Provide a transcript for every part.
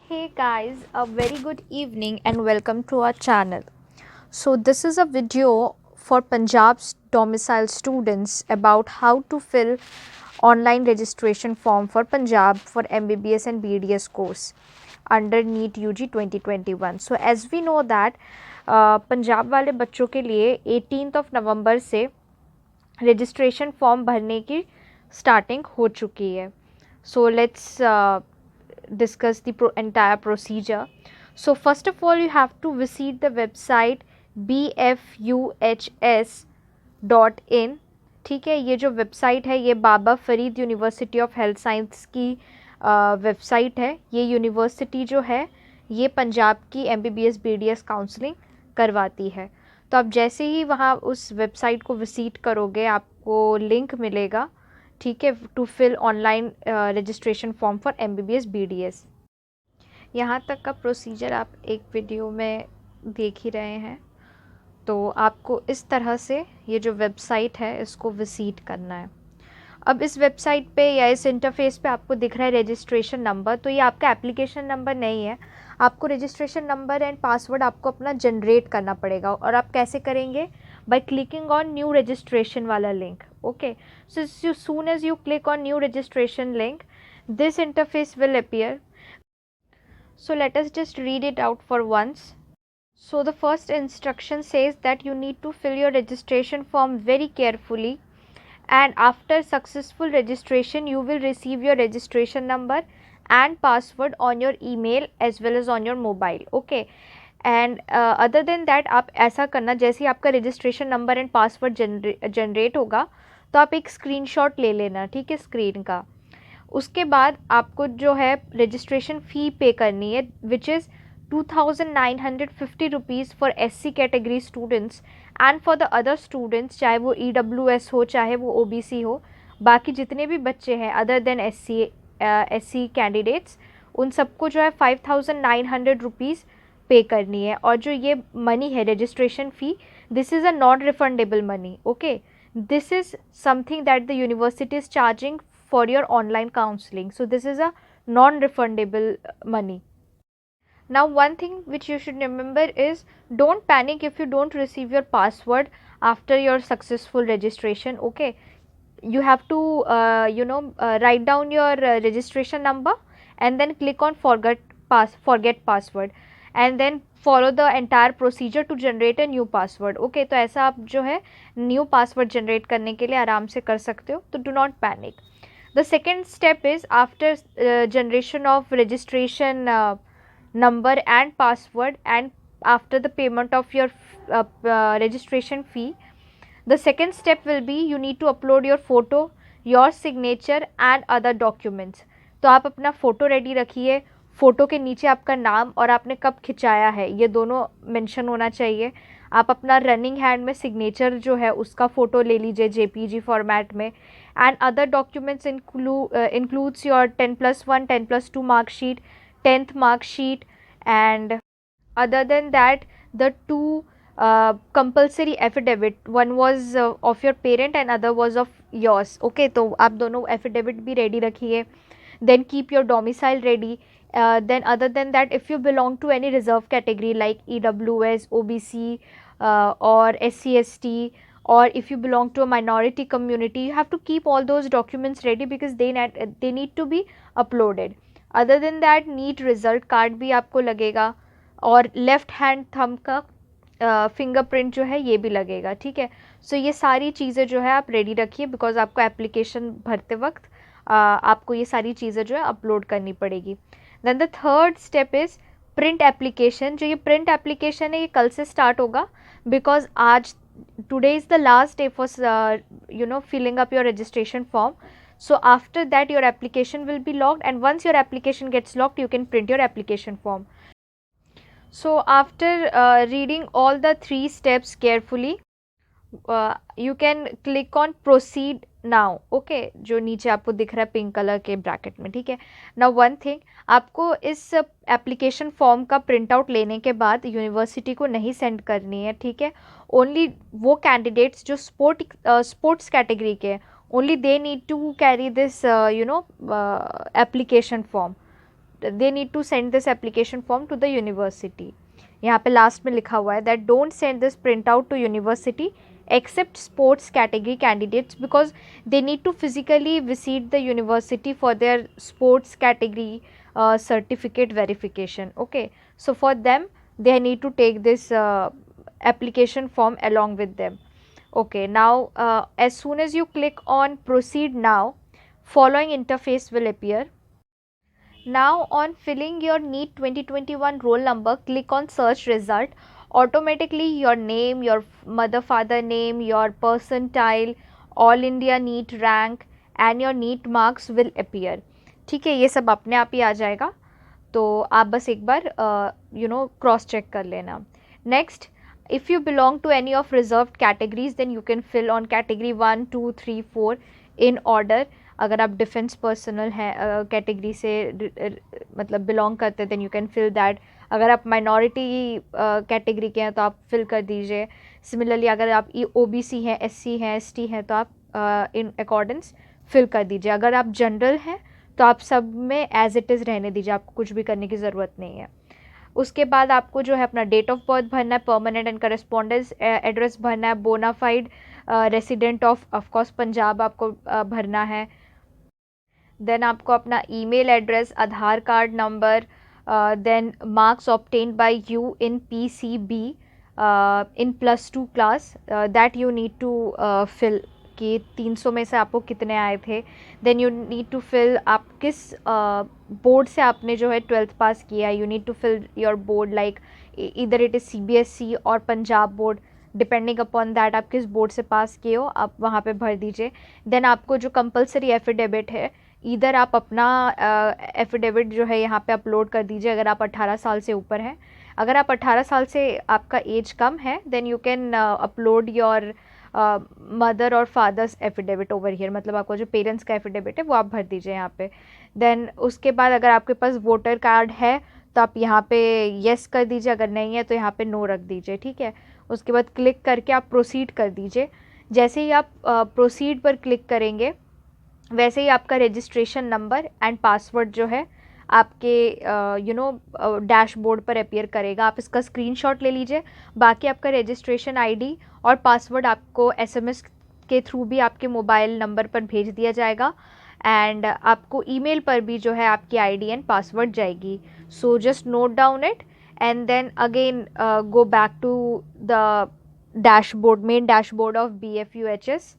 Hey guys, a very good evening and welcome to our channel. So this is a video for Punjab's domicile students about how to fill online registration form for Punjab for MBBS and BDS course under NEET UG 2021. So as we know that Punjab वाले बच्चों के लिए 18th of November से registration form भरने की starting हो चुकी है. So let's discuss the entire procedure. So first of all you have to visit the website bfuhs.in. ठीक है, ये जो वेबसाइट है ये Baba Farid university of health science की वेबसाइट है. ये यूनिवर्सिटी जो है ये पंजाब की MBBS BDS काउंसलिंग करवाती है. तो आप जैसे ही वहाँ उस वेबसाइट को विजिट करोगे आपको लिंक मिलेगा, ठीक है, to fill online registration form for MBBS BDS. यहाँ तक का प्रोसीजर आप एक वीडियो में देख ही रहे हैं. तो आपको इस तरह से ये जो वेबसाइट है इसको विजिट करना है. अब इस वेबसाइट पे या इस इंटरफेस पे आपको दिख रहा है रजिस्ट्रेशन नंबर. तो ये आपका एप्लीकेशन नंबर नहीं है, आपको रजिस्ट्रेशन नंबर एंड पासवर्ड आपको अपना जनरेट करना पड़ेगा. और आप कैसे करेंगे? by clicking on new registration wala link. Okay, so as soon as you click on new registration link, this interface will appear. So let us just read it out for once. So the first instruction says that you need to fill your registration form very carefully, and after successful registration you will receive your registration number and password on your email as well as on your mobile. Okay, and other than that आप ऐसा करना, जैसे ही आपका registration number and password generate होगा तो आप एक screenshot ले लेना, ठीक है, स्क्रीन का. उसके बाद आपको जो है रजिस्ट्रेशन फ़ी पे करनी है which is 2950 rupees for SC category students and for the other students, चाहे वो EWS हो चाहे वो OBC हो. बाकी जितने भी बच्चे हैं अदर देन SC कैंडिडेट्स, उन सबको जो है 5900 रुपीज़ पे करनी है. और जो ये मनी है registration fee, this is a non refundable money. Okay, this is something that the university is charging for your online counselling. So this is a non refundable money. Now one thing which you should remember is don't panic if you don't receive your password after your successful registration. Okay, you have to write down your registration number and then click on forget password and then follow the entire procedure to generate a new password. Okay, तो ऐसा आप जो है new password generate करने के लिए आराम से कर सकते हो. तो do not panic. The second step is after generation of registration number and password and after the payment of your registration fee, the second step will be you need to upload your photo, your signature and other documents. तो आप अपना photo ready रखिए. Photo के नीचे आपका नाम और आपने कब खिंचाया है ये दोनों मेंशन होना चाहिए. आप अपना रनिंग हैंड में सिग्नेचर जो है उसका फ़ोटो ले लीजिए JPG फॉर्मेट में. And other documents includes your 10+1 10+2 marksheet, 10th mark sheet, and other than that the two compulsory affidavit, one was of your parent and other was of yours. Okay, तो आप दोनों affidavit भी ready रखिए. then keep your domicile ready. Then other than that, if you belong to any reserve category like EWS, OBC or SC/ST, or if you belong to a minority community, you have to keep all those documents ready because they need to be uploaded. Other than that NEET result card भी आपको लगेगा और left hand thumb का fingerprint जो है ये भी लगेगा. ठीक है, सो ये सारी चीज़ें जो है आप रेडी रखिए बिकॉज आपको एप्लीकेशन भरते वक्त आपको ये सारी चीज़ें जो है अपलोड करनी पड़ेगी. Then the third step is print application. जो ये प्रिंट एप्लीकेशन है ये कल से स्टार्ट होगा बिकॉज आज today is the last day for filling up your registration form. So after that your application will be logged, and once your application gets logged you can print your application form. So after reading all the 3 steps carefully, you can click on proceed now. Okay, जो नीचे आपको दिख रहा है pink colour के bracket में. ठीक है, now one thing, आपको इस एप्लीकेशन फॉर्म का प्रिंट आउट लेने के बाद यूनिवर्सिटी को नहीं सेंड करनी है. ठीक है, ओनली वो कैंडिडेट्स जो स्पोर्ट्स कैटेगरी के हैं, only they need to carry this application form they need to send this application form to the university. यहाँ पे लास्ट में लिखा हुआ है that don't send this printout to university except sports category candidates because they need to physically visit the university for their sports category certificate verification. Okay, so for them they need to take this application form along with them. Okay, now as soon as you click on proceed now, following interface will appear. Now on filling your NEET 2021 roll number, click on search result. Automatically your name, your mother father name, your percentile, all India NEET rank and your NEET marks will appear. ठीक है, ये सब अपने आप ही आ जाएगा, तो आप बस एक बार क्रॉस चेक कर लेना. Next, if you belong to any of reserved categories then you can fill on category 1, 2, 3, 4 in order. अगर आप डिफेंस पर्सनल हैं कैटेगरी से मतलब बिलोंग करते हैं then you can fill that. अगर आप माइनॉरिटी कैटेगरी के हैं तो आप फिल कर दीजिए. सिमिलरली अगर आप OBC हैं, SC हैं, ST हैं तो आप इन अकॉर्डेंस फिल कर दीजिए. अगर आप जनरल हैं तो आप सब में एज इट इज़ रहने दीजिए, आपको कुछ भी करने की ज़रूरत नहीं है. उसके बाद आपको जो है अपना डेट ऑफ बर्थ भरना है, परमानेंट एंड करस्पॉन्डेंस एड्रेस भरना है, bona fide resident of course Punjab आपको भरना है. देन आपको अपना email address, Aadhaar card number, then marks obtained by you in PCB in +2 class that you need to fill कि 300 में से आपको कितने आए थे. Then you need to fill आप किस बोर्ड से आपने जो है 12th पास किया है. You need to fill your board like इधर इट इज़ CBSE और Punjab board, depending upon that आप किस बोर्ड से पास किए हो आप वहाँ पे भर दीजिए. देन आपको जो कंपलसरी एफिडेविट है, इधर आप अपना एफिडेविट जो है यहाँ पे अपलोड कर दीजिए अगर आप 18 साल से ऊपर हैं. अगर आप 18 साल से आपका एज कम है then you can upload your mother और फादर्स एफिडेविट ओवर हियर, मतलब आपको जो पेरेंट्स का एफिडेविट है वो आप भर दीजिए यहाँ पे. देन उसके बाद अगर आपके पास वोटर कार्ड है तो आप यहाँ पे येस कर दीजिए, अगर नहीं है तो यहाँ पे नो रख दीजिए. ठीक है, उसके बाद क्लिक करके आप प्रोसीड कर दीजिए. जैसे ही आप प्रोसीड पर क्लिक करेंगे वैसे ही आपका रजिस्ट्रेशन नंबर एंड पासवर्ड जो है आपके डैशबोर्ड पर अपीयर करेगा. आप इसका स्क्रीनशॉट ले लीजिए. बाकी आपका रजिस्ट्रेशन आईडी और पासवर्ड आपको SMS के थ्रू भी आपके मोबाइल नंबर पर भेज दिया जाएगा एंड आपको ईमेल पर भी जो है आपकी आईडी एंड पासवर्ड जाएगी. So just note down it and then again go back to the dashboard, main dashboard of BFUHS.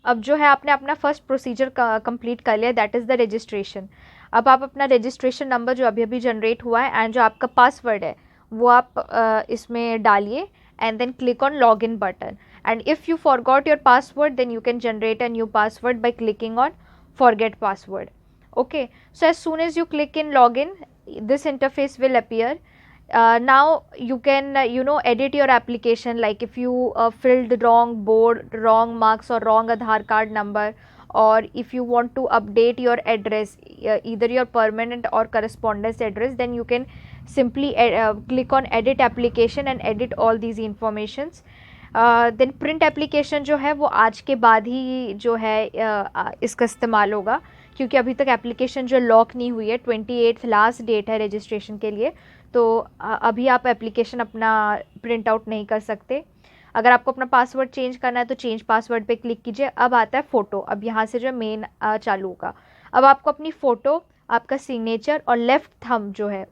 अब जो है आपने अपना फर्स्ट प्रोसीजर कंप्लीट कर लिया, दैट इज़ द रजिस्ट्रेशन. अब आप अपना रजिस्ट्रेशन नंबर जो अभी अभी जनरेट हुआ है एंड जो आपका पासवर्ड है वो आप इसमें डालिए and then click on log in button. And if you forgot your password then you can generate a new password by clicking on forget password. Okay, so as soon as you click in log in this interface will appear. Now you can edit your application, like if you filled wrong board, wrong marks or wrong Aadhaar card number, or if you want to update your address, either your permanent or correspondence address, then you can simply click on edit application and edit all these informations. Then print application जो है वो आज के बाद ही जो है इसका इस्तेमाल होगा, क्योंकि अभी तक एप्लीकेशन जो लॉक नहीं हुई है. 28 लास्ट डेट है रजिस्ट्रेशन के लिए, तो अभी आप एप्लीकेशन अपना प्रिंट आउट नहीं कर सकते. अगर आपको अपना पासवर्ड चेंज करना है तो चेंज पासवर्ड पे क्लिक कीजिए. अब आता है फ़ोटो. अब यहाँ से जो मेन चालू होगा. अब आपको अपनी फ़ोटो, आपका सिग्नेचर और लेफ़्ट थंब जो है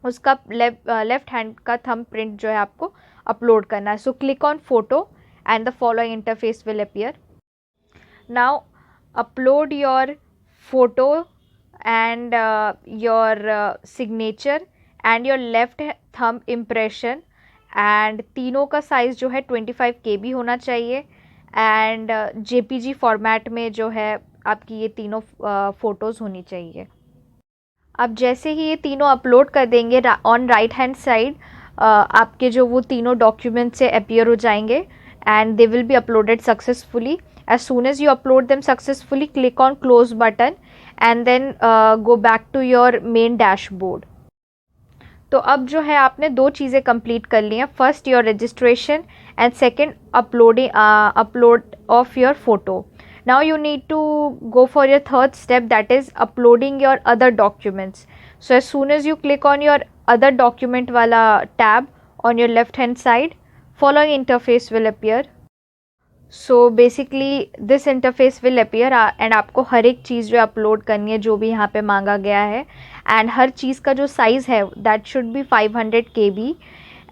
उसका लेफ़्ट हैंड का थंब प्रिंट जो है आपको अपलोड करना है. So click on photo and the following interface will appear. Now upload your photo and your signature and your left thumb impression, and तीनों का साइज़ जो है 25 KB होना चाहिए एंड JPG फॉर्मेट में जो है आपकी ये तीनों फ़ोटोज़ होनी चाहिए. अब जैसे ही ये तीनों अपलोड कर देंगे ऑन राइट हैंड साइड आपके जो वो तीनों डॉक्यूमेंट से अपीयर हो जाएंगे and they will be uploaded successfully. As soon as you upload them successfully, click on close button and then go back to your main dashboard. तो अब जो है आपने दो चीज़ें कंप्लीट कर ली हैं. First your registration and second upload of your photo. Now you need to go for your third step, that is uploading your other documents. So as soon as you click on your other document wala tab on your left hand side, following interface will appear. So basically this interface will appear and आपको हर एक चीज़ जो upload करनी है जो भी यहाँ पे मांगा गया है, एंड हर चीज़ का जो साइज़ है that should be 500 KB,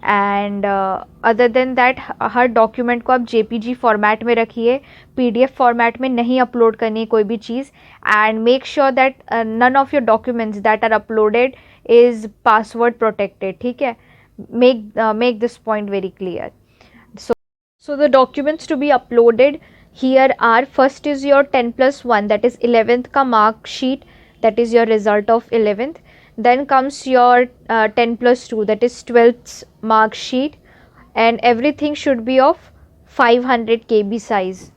and other than that her document को आप JPG फॉर्मेट में रखिए, PDF फॉर्मेट में नहीं अपलोड करनी है कोई भी चीज़, and make sure that none of your documents that are uploaded is password protected. ठीक है, make this point very clear. So the documents to be uploaded here are, first is your 10+1, that is 11th ka mark sheet, that is your result of 11th. Then comes your 10+2, that is 12th mark sheet, and everything should be of 500 KB size,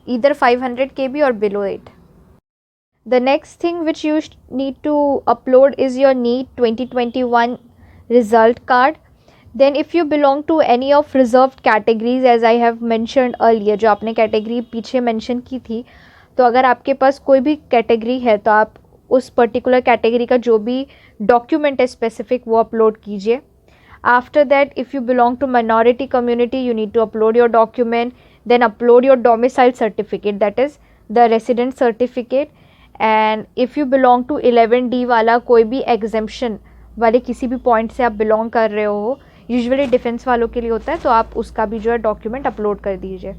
either 500 KB or below it. The next thing which you need to upload is your NEET 2021 result card. Then if you belong to any of reserved categories, as I have mentioned earlier, जो आपने category पीछे mention की थी, तो अगर आपके पास कोई भी कैटेगरी है तो आप उस पर्टिकुलर कैटेगरी का जो भी डॉक्यूमेंट है स्पेसिफिक वो अपलोड कीजिए. After that if you belong to minority community you need to upload your document. Then upload your domicile certificate, that is the resident certificate. And if you belong to 11D वाला कोई भी exemption वाले किसी भी point से आप belong कर रहे हो, यूजुअली डिफेंस वालों के लिए होता है, तो आप उसका भी जो है डॉक्यूमेंट अपलोड कर दीजिए.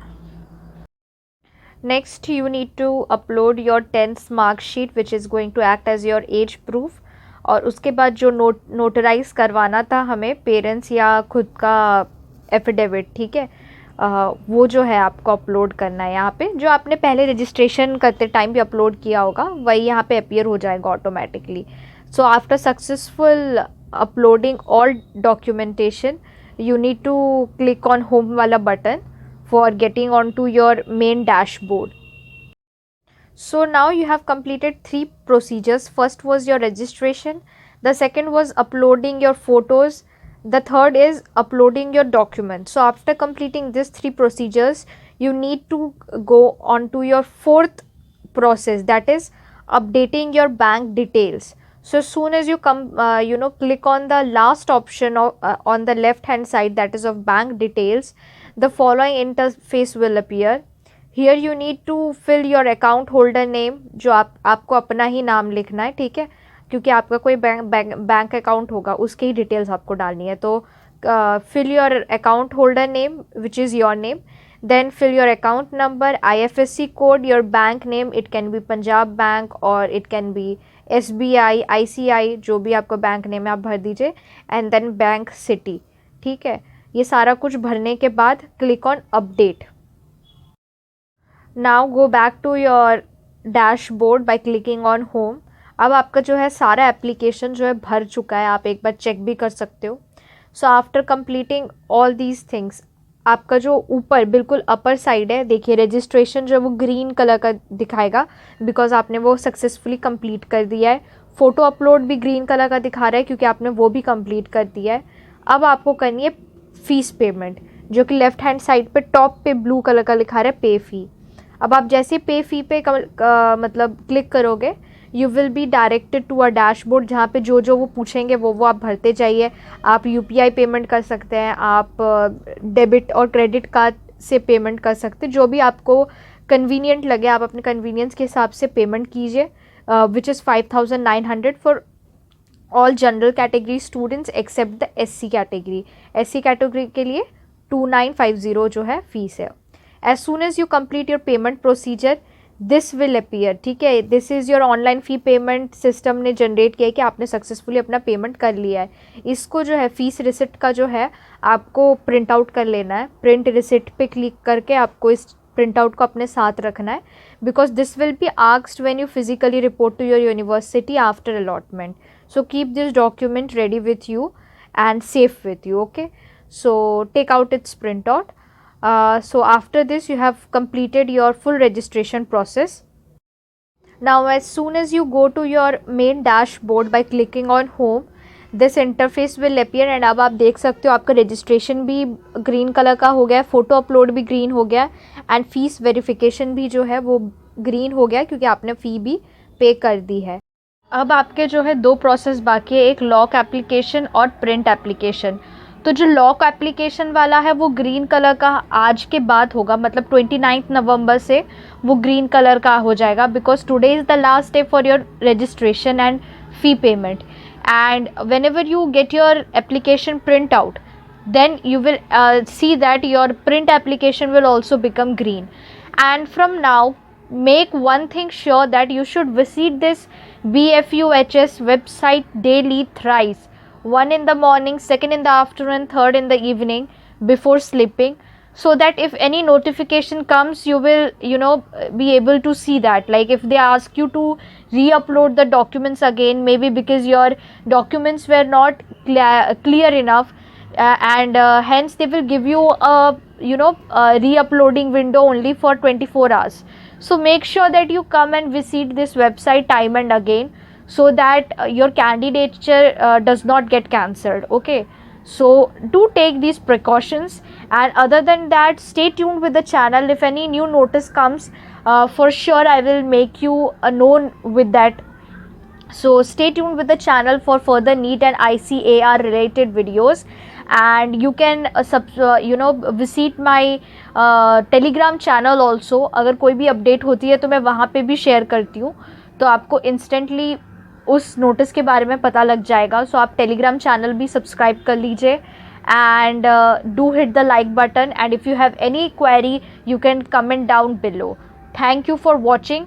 Next you need to upload your 10th marksheet which is going to act as your age proof. और उसके बाद जो नोटराइज करवाना था हमें पेरेंट्स या खुद का एफिडेविट, ठीक है, वो जो है आपको अपलोड करना है यहाँ पे. जो आपने पहले रजिस्ट्रेशन करते टाइम भी अपलोड किया होगा वही यहाँ पे अपीयर हो जाएगा automatically. So after successful uploading all documentation you need to click on home wala button for getting onto your main dashboard. So now you have completed 3 procedures. First was your registration, the second was uploading your photos, the third is uploading your documents. So after completing these 3 procedures you need to go on to your 4th process, that is updating your bank details. So as soon as you come click on the last option on the left hand side, that is of bank details, the following interface will appear. Here you need to fill your account holder name, जो आपको अपना ही नाम लिखना है, ठीक है, क्योंकि आपका कोई बैंक अकाउंट होगा उसके ही डिटेल्स आपको डालनी है. तो fill your account holder name which is your name, then fill your account number, IFSC code, your bank name, it can be Punjab Bank or it can be SBI, ICI, जो भी आपका bank name है आप भर दीजिए, and then bank city. ठीक है, ये सारा कुछ भरने के बाद click on update. Now go back to your dashboard by clicking on home. अब आपका जो है सारा एप्लीकेशन जो है भर चुका है, आप एक बार चेक भी कर सकते हो. So after completing all these things, आपका जो ऊपर बिल्कुल अपर साइड है, देखिए रजिस्ट्रेशन जो है वो ग्रीन कलर का दिखाएगा बिकॉज आपने वो सक्सेसफुली कंप्लीट कर दिया है. फ़ोटो अपलोड भी ग्रीन कलर का दिखा रहा है क्योंकि आपने वो भी कंप्लीट कर दिया है. अब आपको करनी है फ़ीस पेमेंट, जो कि लेफ़्ट हैंड साइड पे टॉप पे ब्लू कलर का लिखा रहा है पे फ़ी. अब आप जैसे पे फ़ी पे मतलब क्लिक करोगे you will be directed to a dashboard, जहाँ पे जो जो वो पूछेंगे वो आप भरते जाइए. आप UPI पेमेंट कर सकते हैं, आप डेबिट और क्रेडिट कार्ड से पेमेंट कर सकते हैं, जो भी आपको कन्वीनियंट लगे आप अपने कन्वीनियंस के हिसाब से पेमेंट कीजिए. Which is 5,900 for all general category students except the SC category. SC category के लिए 2950 जो है फीस है. As soon as you complete your payment procedure this will appear. ठीक है, this is your online fee payment system ने जनरेट किया है कि आपने सक्सेसफुली अपना पेमेंट कर लिया है. इसको जो है फ़ीस रिसिप्ट का जो है आपको प्रिंट आउट कर लेना है. प्रिंट रिसिप्ट पे क्लिक करके आपको इस प्रिंट आउट को अपने साथ रखना है because this will be asked when you physically report to your university after allotment. So keep this document ready with you and safe with you. Okay, so take out its printout. So after this you have completed your full registration process. Now as soon as you go to your main dashboard by clicking on home, this interface will appear and अब आप देख सकते हो आपका registration भी green colour का हो गया, फ़ोटो अपलोड भी green हो गया एंड फीस वेरिफिकेशन भी जो है वो green हो गया क्योंकि आपने फ़ी भी पे कर दी है. अब आपके जो है 2 प्रोसेस बाकी है, एक लॉक एप्लीकेशन और प्रिंट एप्लीकेशन। तो जो लॉक एप्लीकेशन वाला है वो ग्रीन कलर का आज के बाद होगा, मतलब 29 नवंबर से वो ग्रीन कलर का हो जाएगा, because today is the last day for your registration and fee payment. And whenever you get your application print out, then you will see that your print application will also become green. And from now, make one thing sure that you should visit this BFUHS website daily thrice, one in the morning, second in the afternoon, third in the evening before sleeping, so that if any notification comes you will be able to see that. Like if they ask you to re-upload the documents again, maybe because your documents were not clear enough, and hence they will give you a a re-uploading window only for 24 hours. So make sure that you come and visit this website time and again, so that your candidature does not get cancelled. Okay, so do take these precautions, and other than that, stay tuned with the channel. If any new notice comes, for sure I will make you known with that. So stay tuned with the channel for further NEET and ICAR related videos, and you can visit my telegram channel also. अगर कोई भी update होती है तो मैं वहाँ पे भी शेयर करती हूँ, तो आपको इंस्टेंटली उस नोटिस के बारे में पता लग जाएगा. सो आप टेलीग्राम चैनल भी सब्सक्राइब कर लीजिए, and do hit the like button, and if you have any query you can comment down below. Thank you for watching.